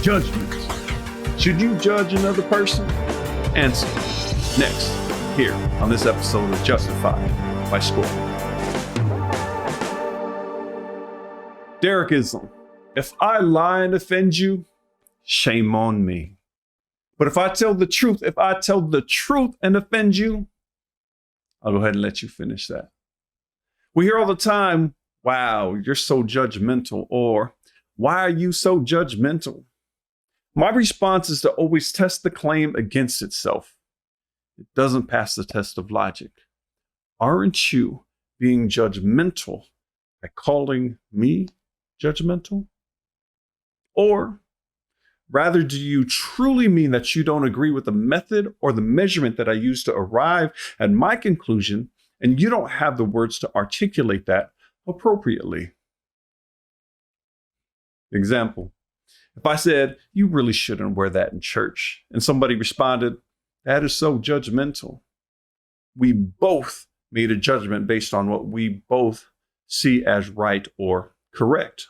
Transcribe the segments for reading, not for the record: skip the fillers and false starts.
Judgment. Should you judge another person? Answer next, here on this episode of Justified by Score. Derekism. If I lie and offend you, shame on me. But if I tell the truth and offend you, I'll go ahead and let you finish that. We hear all the time, wow, you're so judgmental, or why are you so judgmental? My response is to always test the claim against itself. It doesn't pass the test of logic. Aren't you being judgmental by calling me judgmental? Or rather, do you truly mean that you don't agree with the method or the measurement that I use to arrive at my conclusion, and you don't have the words to articulate that appropriately? Example, if I said, you really shouldn't wear that in church, and somebody responded, that is so judgmental. We both made a judgment based on what we both see as right or correct.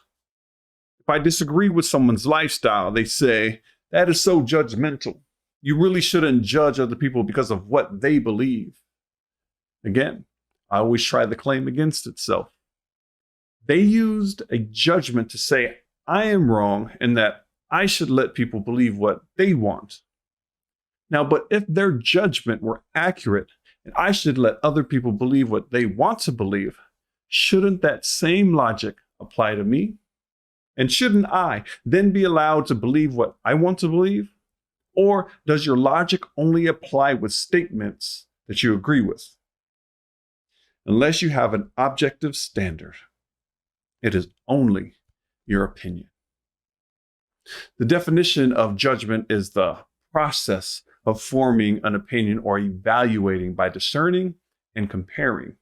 If I disagree with someone's lifestyle, they say, that is so judgmental. You really shouldn't judge other people because of what they believe. Again, I always try the claim against itself. They used a judgment to say, I am wrong and that I should let people believe what they want. Now, but if their judgment were accurate and I should let other people believe what they want to believe, shouldn't that same logic apply to me? And shouldn't I then be allowed to believe what I want to believe? Or does your logic only apply with statements that you agree with? Unless you have an objective standard, it is only your opinion. The definition of judgment is the process of forming an opinion or evaluating by discerning and comparing.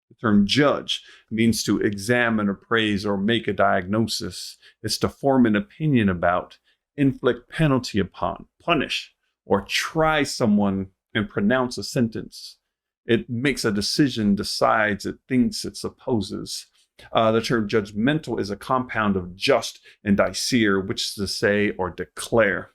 The term judge means to examine, appraise, or make a diagnosis. It's to form an opinion about, inflict penalty upon, punish, or try someone and pronounce a sentence. It makes a decision, decides, it thinks, it supposes. The term judgmental is a compound of just and dicere, which is to say or declare.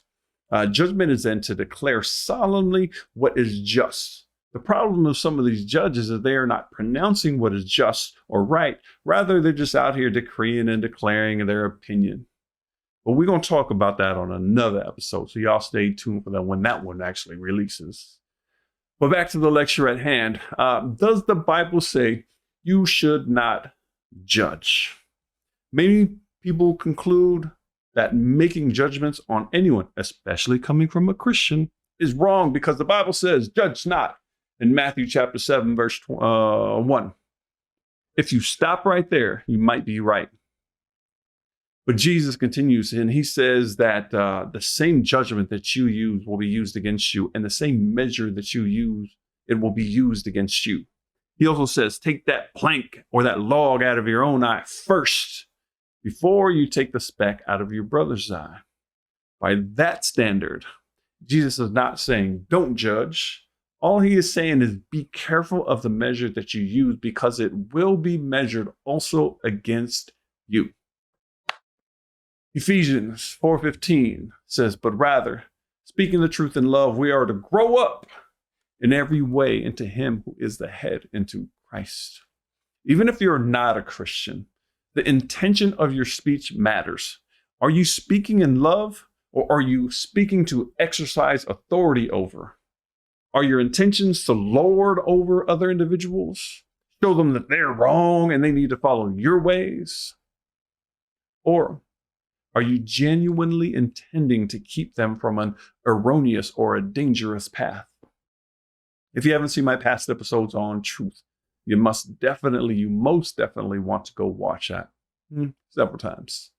Judgment is then to declare solemnly what is just. The problem of some of these judges is they are not pronouncing what is just or right. Rather, they're just out here decreeing and declaring their opinion. But we're going to talk about that on another episode, so y'all stay tuned for that when that one actually releases. But back to the lecture at hand. Does the Bible say you should not judge? Many people conclude that making judgments on anyone, especially coming from a Christian, is wrong because the Bible says, judge not, in Matthew chapter 7, verse 1. If you stop right there, you might be right. But Jesus continues and he says that the same judgment that you use will be used against you, and the same measure that you use, it will be used against you. He also says, take that plank or that log out of your own eye first before you take the speck out of your brother's eye. By that standard, Jesus is not saying don't judge. All he is saying is be careful of the measure that you use, because it will be measured also against you. Ephesians 4:15 says, but rather, speaking the truth in love, we are to grow up in every way into him who is the head, into Christ. Even if you're not a Christian, the intention of your speech matters. Are you speaking in love, or are you speaking to exercise authority over? Are your intentions to lord over other individuals? Show them that they're wrong and they need to follow your ways? Or are you genuinely intending to keep them from an erroneous or a dangerous path? If you haven't seen my past episodes on truth, you most definitely want to go watch that several times.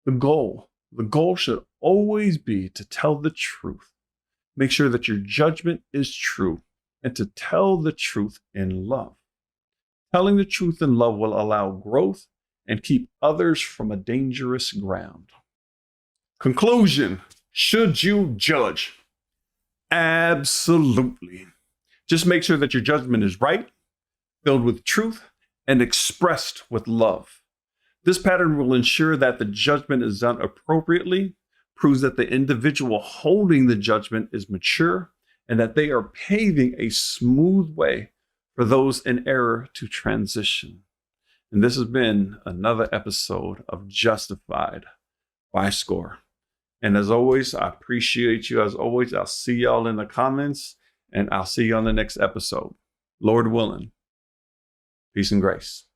The goal should always be to tell the truth. Make sure that your judgment is true, and to tell the truth in love. Telling the truth in love will allow growth and keep others from a dangerous ground. Conclusion: should you judge? Absolutely. Just make sure that your judgment is right, filled with truth, and expressed with love. This pattern will ensure that the judgment is done appropriately, proves that the individual holding the judgment is mature and that they are paving a smooth way for those in error to transition. And this has been another episode of Justified by Score. And as always, I appreciate you. As always, I'll see y'all in the comments, and I'll see you on the next episode. Lord willing. Peace and grace.